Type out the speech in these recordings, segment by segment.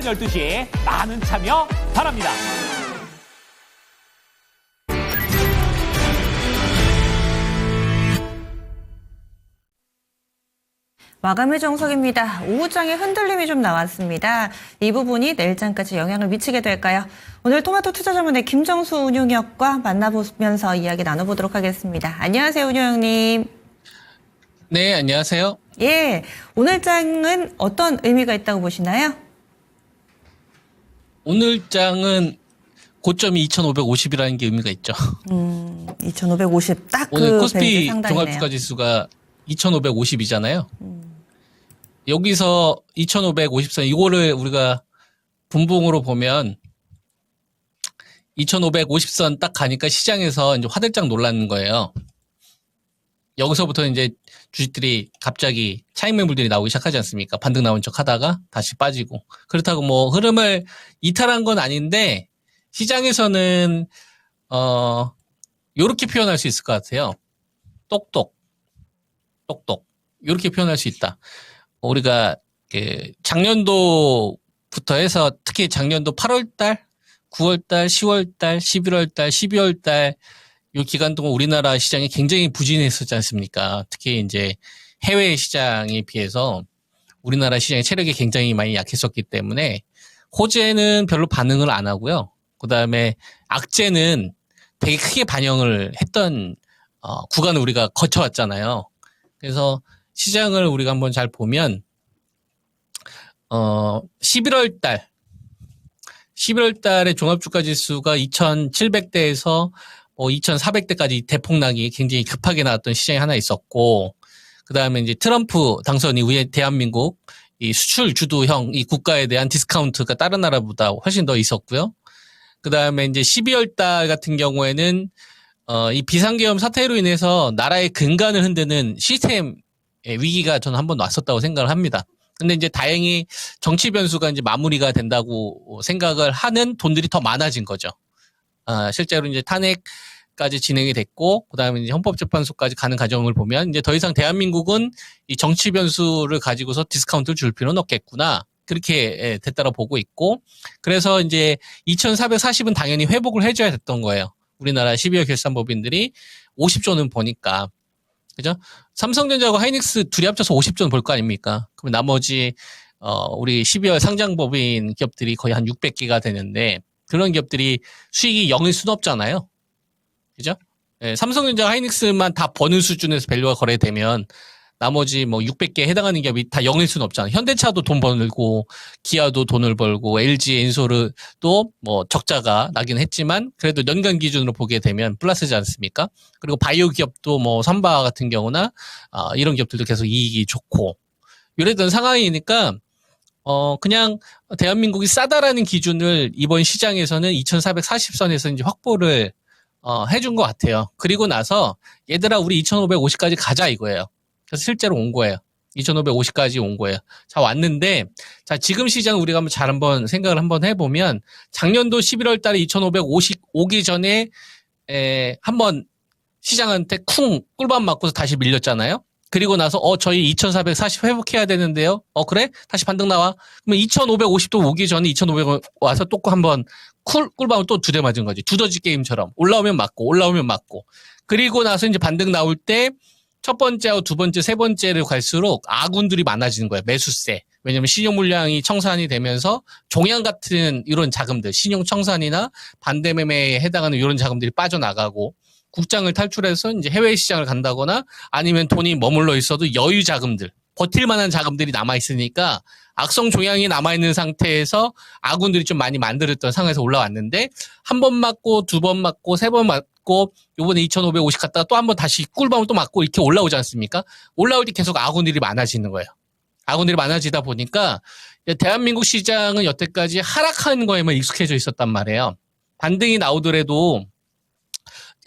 오전 12시에 많은 참여 바랍니다. 마감의 정석입니다. 오후장에 흔들림이 좀 나왔습니다. 이 부분이 내일장까지 영향을 미치게 될까요? 오늘 토마토 투자자문의 김정수 운용역과 만나보면서 이야기 나눠보도록 하겠습니다. 안녕하세요, 운용님. 네, 안녕하세요. 예, 오늘 장은 어떤 의미가 있다고 보시나요? 오늘 장은 고점이 2,550이라는 게 의미가 있죠. 2,550 딱 그 오늘 코스피 밴드 상당이네요. 종합주가지수가 2,550이잖아요. 여기서 2,550선 이거를 우리가 분봉으로 보면 2,550선 딱 가니까 시장에서 이제 화들짝 놀라는 거예요. 여기서부터 이제 주식들이 갑자기 차익 매물들이 나오기 시작하지 않습니까? 반등 나온 척 하다가 다시 빠지고. 그렇다고 뭐 흐름을 이탈한 건 아닌데 시장에서는 요렇게 표현할 수 있을 것 같아요. 똑똑. 요렇게 표현할 수 있다. 우리가 작년도부터 해서 특히 작년도 8월달, 9월달, 10월달, 11월달, 12월달 이 기간 동안 우리나라 시장이 굉장히 부진했었지 않습니까? 특히 이제 해외 시장에 비해서 우리나라 시장의 체력이 굉장히 많이 약했었기 때문에 호재는 별로 반응을 안 하고요. 그다음에 악재는 되게 크게 반영을 했던 구간을 우리가 거쳐왔잖아요. 그래서 시장을 우리가 한번 잘 보면 11월 달에 종합주가지수가 2,700대에서 2,400대까지 대폭락이 굉장히 급하게 나왔던 시장이 하나 있었고, 그 다음에 이제 트럼프 당선 이후에 대한민국 이 수출 주도형 이 국가에 대한 디스카운트가 다른 나라보다 훨씬 더 있었고요. 그 다음에 이제 12월 달 같은 경우에는 이 비상계엄 사태로 인해서 나라의 근간을 흔드는 시스템 위기가 저는 한번 왔었다고 생각을 합니다. 근데 이제 다행히 정치 변수가 이제 마무리가 된다고 생각을 하는 돈들이 더 많아진 거죠. 실제로 이제 탄핵까지 진행이 됐고, 그 다음에 이제 헌법재판소까지 가는 과정을 보면 이제 더 이상 대한민국은 이 정치 변수를 가지고서 디스카운트를 줄 필요는 없겠구나. 그렇게 됐다고 보고 있고, 그래서 이제 2,440은 당연히 회복을 해줘야 됐던 거예요. 우리나라 12월 결산법인들이 50조는 보니까. 그죠? 삼성전자하고 하이닉스 둘이 합쳐서 50조는 볼 거 아닙니까? 그럼 나머지, 우리 12월 상장법인 기업들이 거의 한 600개가 되는데, 그런 기업들이 수익이 0일 수는 없잖아요. 그죠? 예, 삼성전자, 하이닉스만 다 버는 수준에서 밸류가 거래되면, 나머지 뭐 600개에 해당하는 기업이 다 0일 수는 없잖아요. 현대차도 돈 벌고, 기아도 돈을 벌고, LG, 엔소르도 뭐 적자가 나긴 했지만, 그래도 연간 기준으로 보게 되면 플러스지 않습니까? 그리고 바이오 기업도 뭐 삼바 같은 경우나, 이런 기업들도 계속 이익이 좋고, 이랬던 상황이니까, 그냥 대한민국이 싸다라는 기준을 이번 시장에서는 2,440선에서 이제 확보를, 해준 것 같아요. 그리고 나서, 얘들아, 우리 2,550까지 가자 이거예요. 그래서 실제로 온 거예요. 2,550까지 온 거예요. 자, 왔는데, 자, 지금 시장 우리가 한번 생각을 한번 해보면, 작년도 11월 달에 2,550 오기 전에, 한번 시장한테 쿵 꿀밤 맞고서 다시 밀렸잖아요. 그리고 나서, 저희 2,440 회복해야 되는데요. 그래? 다시 반등 나와. 그러면 2,550도 오기 전에 2,500 와서 또 한번 꿀밤을 또 2대 맞은 거지. 두더지 게임처럼. 올라오면 맞고. 그리고 나서 이제 반등 나올 때, 첫 번째하고 두 번째, 세 번째를 갈수록 아군들이 많아지는 거예요. 매수세. 왜냐면 신용 물량이 청산이 되면서 종양 같은 이런 자금들, 신용 청산이나 반대 매매에 해당하는 이런 자금들이 빠져나가고 국장을 탈출해서 이제 해외 시장을 간다거나 아니면 돈이 머물러 있어도 여유 자금들, 버틸 만한 자금들이 남아 있으니까 악성 종양이 남아 있는 상태에서 아군들이 좀 많이 만들었던 상황에서 올라왔는데 한 번 맞고 두 번 맞고 세 번 맞고 요번에 2,550 갔다가 또 한 번 다시 꿀밤을 또 맞고 이렇게 올라오지 않습니까? 올라올 때 계속 아군들이 많아지는 거예요. 아군들이 많아지다 보니까 대한민국 시장은 여태까지 하락하는 거에만 익숙해져 있었단 말이에요. 반등이 나오더라도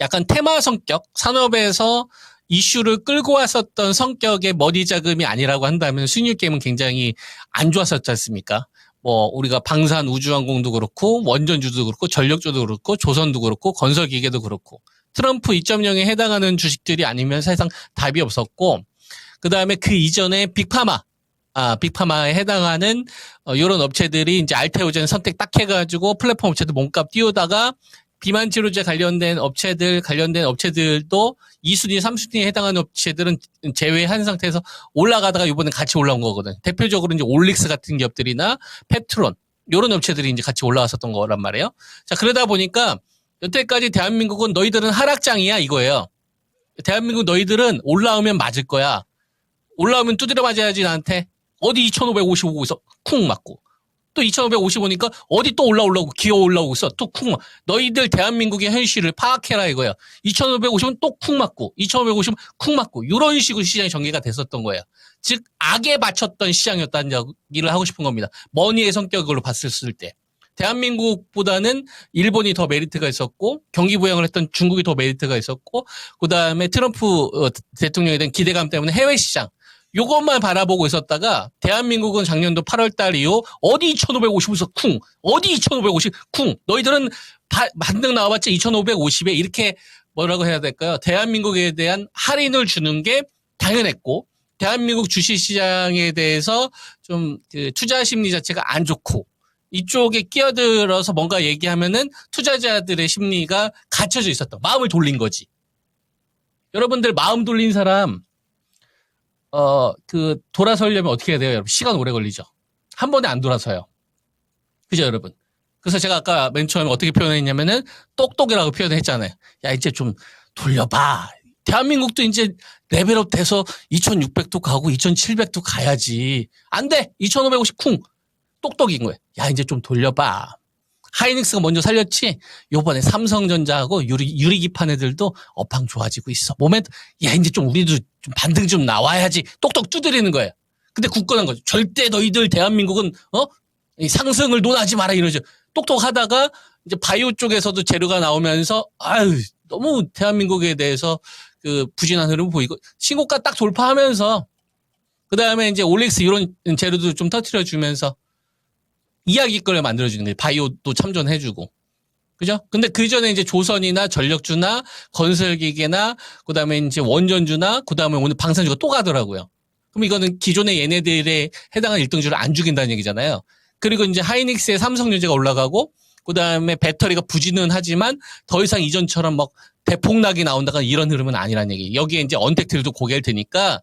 약간 테마 성격, 산업에서 이슈를 끌고 왔었던 성격의 머니 자금이 아니라고 한다면 수익률 게임은 굉장히 안 좋았었지 않습니까? 뭐 우리가 방산 우주항공도 그렇고 원전주도 그렇고 전력주도 그렇고 조선도 그렇고 건설기계도 그렇고 트럼프 2.0에 해당하는 주식들이 아니면 사실상 답이 없었고 그다음에 그 이전에 빅파마 빅파마에 해당하는 이런 업체들이 이제 알테오젠 선택 딱 해가지고 플랫폼 업체들 몸값 띄우다가 비만 치료제 관련된 업체들도 2순위, 3순위에 해당하는 업체들은 제외한 상태에서 올라가다가 이번에 같이 올라온 거거든. 대표적으로 이제 올릭스 같은 기업들이나 페트론 이런 업체들이 이제 같이 올라왔었던 거란 말이에요. 자, 그러다 보니까 여태까지 대한민국은 너희들은 하락장이야 이거예요. 대한민국 너희들은 올라오면 맞을 거야. 올라오면 두드려 맞아야지 나한테. 어디 2,550 오고 있어. 쿵 맞고. 또 2,550 오니까 어디 또 올라오고 기어 올라오고 있어. 또 쿵 맞고. 너희들 대한민국의 현실을 파악해라 이거야. 2,550은 또 쿵 맞고 2,550은 쿵 맞고 이런 식으로 시장이 전개가 됐었던 거예요. 즉 악에 바쳤던 시장이었다는 얘기를 하고 싶은 겁니다. 머니의 성격으로 봤을 때. 대한민국보다는 일본이 더 메리트가 있었고 경기 부양을 했던 중국이 더 메리트가 있었고 그다음에 트럼프 대통령에 대한 기대감 때문에 해외 시장 요것만 바라보고 있었다가 대한민국은 작년도 8월 달 이후 어디 2,550에서 쿵 어디 2,550 쿵 너희들은 반등 나와봤자 2,550에 이렇게 뭐라고 해야 될까요? 대한민국에 대한 할인을 주는 게 당연했고 대한민국 주식시장에 대해서 좀 그 투자 심리 자체가 안 좋고 이쪽에 끼어들어서 뭔가 얘기하면은 투자자들의 심리가 갇혀져 있었던 마음을 돌린 거지. 여러분들 마음 돌린 사람 돌아서려면 어떻게 해야 돼요, 여러분? 시간 오래 걸리죠. 한 번에 안 돌아서요. 그죠, 여러분? 그래서 제가 아까 맨 처음에 어떻게 표현했냐면은 똑똑이라고 표현했잖아요. 야, 이제 좀 돌려봐. 대한민국도 이제 레벨업 돼서 2,600도 가고 2,700도 가야지. 안 돼! 2,550 쿵! 똑똑인 거예요. 야, 이제 좀 돌려봐. 하이닉스가 먼저 살렸지? 요번에 삼성전자하고 유리기판 애들도 업황 좋아지고 있어. 야, 이제 좀 우리도 좀 반등 좀 나와야지. 똑똑 두드리는 거예요. 근데 굳건한 거죠. 절대 너희들 대한민국은, 이 상승을 논하지 마라 이러죠. 똑똑하다가 이제 바이오 쪽에서도 재료가 나오면서, 너무 대한민국에 대해서 그 부진한 흐름 보이고, 신고가 딱 돌파하면서, 그 다음에 이제 올릭스 이런 재료도 좀 터트려주면서, 이야기거리를 만들어주는 거예요. 바이오도 참전해주고. 그죠? 근데 그 전에 이제 조선이나 전력주나 건설기계나 그 다음에 이제 원전주나 그 다음에 오늘 방산주가 또 가더라고요. 그럼 이거는 기존의 얘네들에 해당하는 1등주를 안 죽인다는 얘기잖아요. 그리고 이제 하이닉스의 삼성전자가 올라가고 그 다음에 배터리가 부진은 하지만 더 이상 이전처럼 막 대폭락이 나온다거나 이런 흐름은 아니라는 얘기. 여기에 이제 언택트도 고개를 드니까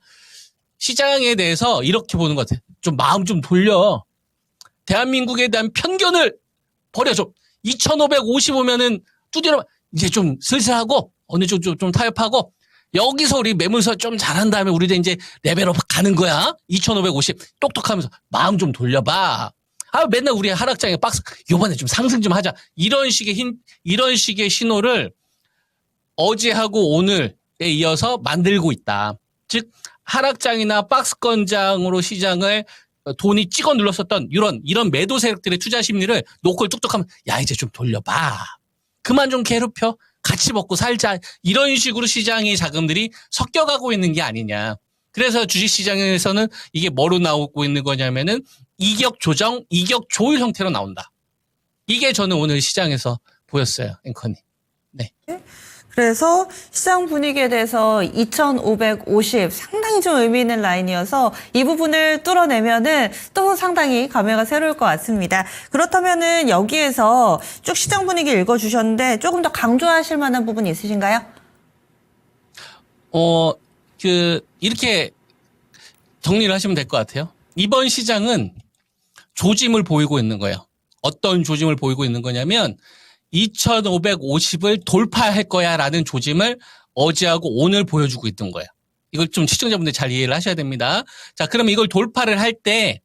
시장에 대해서 이렇게 보는 것 같아요. 좀 마음 좀 돌려. 대한민국에 대한 편견을 버려줘. 2,555면은 두드려 이제 좀 슬슬하고 어느 정도 좀 타협하고 여기서 우리 매물서 좀 잘한 다음에 우리도 이제 레벨업 가는 거야. 2,550 똑똑하면서 마음 좀 돌려봐. 맨날 우리 하락장에 박스 요번에 좀 상승 좀 하자. 이런 식의 신호를 어제하고 오늘에 이어서 만들고 있다. 즉 하락장이나 박스권장으로 시장을 돈이 찍어 눌렀었던 이런 매도 세력들의 투자 심리를 노콜 뚝뚝하면 야 이제 좀 돌려봐. 그만 좀 괴롭혀. 같이 먹고 살자. 이런 식으로 시장의 자금들이 섞여가고 있는 게 아니냐. 그래서 주식시장에서는 이게 뭐로 나오고 있는 거냐면은 이격 조정, 이격 조율 형태로 나온다. 이게 저는 오늘 시장에서 보였어요. 앵커님. 네. 그래서 시장 분위기에 대해서 2,550 상당히 좀 의미 있는 라인이어서 이 부분을 뚫어내면은 또 상당히 감회가 새로울 것 같습니다. 그렇다면은 여기에서 쭉 시장 분위기 읽어주셨는데 조금 더 강조하실 만한 부분이 있으신가요? 이렇게 정리를 하시면 될 것 같아요. 이번 시장은 조짐을 보이고 있는 거예요. 어떤 조짐을 보이고 있는 거냐면 2,550을 돌파할 거야 라는 조짐을 어제하고 오늘 보여주고 있던 거예요. 이걸 좀 시청자분들 잘 이해를 하셔야 됩니다. 자, 그럼 이걸 돌파를 할 때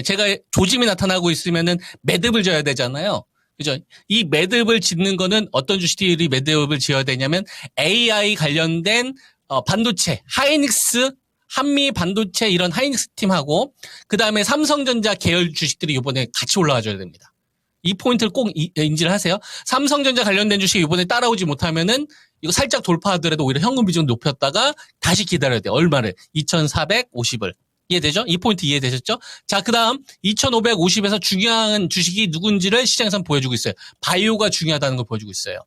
제가 조짐이 나타나고 있으면은 매듭을 져야 되잖아요. 그죠? 이 매듭을 짓는 거는 어떤 주식들이 매듭을 지어야 되냐면 AI 관련된 반도체, 하이닉스, 한미 반도체 이런 하이닉스 팀하고 그 다음에 삼성전자 계열 주식들이 이번에 같이 올라와줘야 됩니다. 이 포인트를 꼭 인지를 하세요. 삼성전자 관련된 주식이 이번에 따라오지 못하면은 이거 살짝 돌파하더라도 오히려 현금 비중 높였다가 다시 기다려야 돼요. 얼마를? 2,450을. 이해되죠? 이 포인트 이해되셨죠? 자, 그 다음 2,550에서 중요한 주식이 누군지를 시장에서 보여주고 있어요. 바이오가 중요하다는 걸 보여주고 있어요.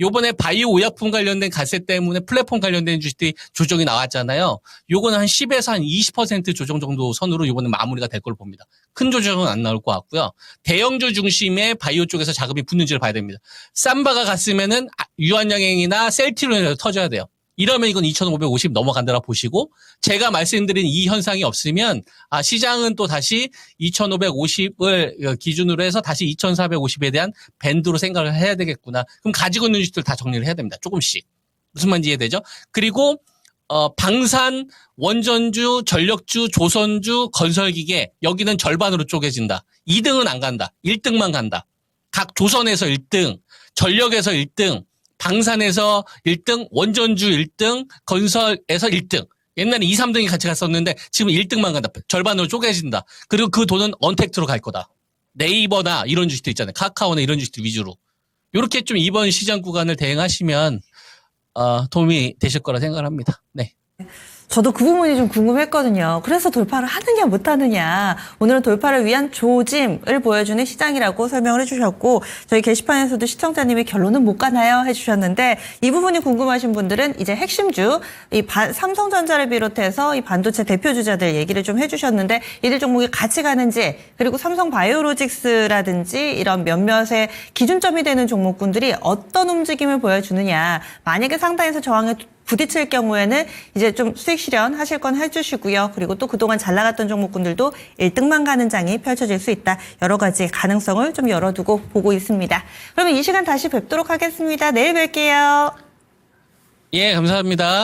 요번에 바이오 의약품 관련된 가세 때문에 플랫폼 관련된 주식들이 조정이 나왔잖아요. 요거는 한 10에서 한 20% 조정 정도 선으로 요번에 마무리가 될 걸로 봅니다. 큰 조정은 안 나올 것 같고요. 대형주 중심의 바이오 쪽에서 자금이 붙는지를 봐야 됩니다. 삼바가 갔으면은 유한양행이나 셀트리온에서 터져야 돼요. 이러면 이건 2,550 넘어간다라 보시고, 제가 말씀드린 이 현상이 없으면 시장은 또 다시 2,550을 기준으로 해서 다시 2,450에 대한 밴드로 생각을 해야 되겠구나. 그럼 가지고 있는 주식들 다 정리를 해야 됩니다. 조금씩. 무슨 말인지 이해되죠? 그리고 방산, 원전주, 전력주, 조선주, 건설기계 여기는 절반으로 쪼개진다. 2등은 안 간다. 1등만 간다. 각 조선에서 1등, 전력에서 1등, 방산에서 1등, 원전주 1등, 건설에서 1등. 옛날에 2, 3등이 같이 갔었는데 지금 1등만 간다. 절반으로 쪼개진다. 그리고 그 돈은 언택트로 갈 거다. 네이버나 이런 주식들 있잖아요. 카카오나 이런 주식들 위주로. 이렇게 좀 이번 시장 구간을 대응하시면 도움이 되실 거라 생각을 합니다. 네. 저도 그 부분이 좀 궁금했거든요. 그래서 돌파를 하느냐 못하느냐. 오늘은 돌파를 위한 조짐을 보여주는 시장이라고 설명을 해주셨고, 저희 게시판에서도 시청자님이 결론은 못 가나요? 해주셨는데, 이 부분이 궁금하신 분들은 이제 핵심주, 삼성전자를 비롯해서 이 반도체 대표주자들 얘기를 좀 해주셨는데, 이들 종목이 같이 가는지, 그리고 삼성바이오로직스라든지 이런 몇몇의 기준점이 되는 종목군들이 어떤 움직임을 보여주느냐. 만약에 상단에서 저항에 부딪힐 경우에는 이제 좀 수익 실현하실 건 해주시고요. 그리고 또 그동안 잘 나갔던 종목군들도 1등만 가는 장이 펼쳐질 수 있다. 여러 가지 가능성을 좀 열어두고 보고 있습니다. 그러면 이 시간 다시 뵙도록 하겠습니다. 내일 뵐게요. 예, 감사합니다.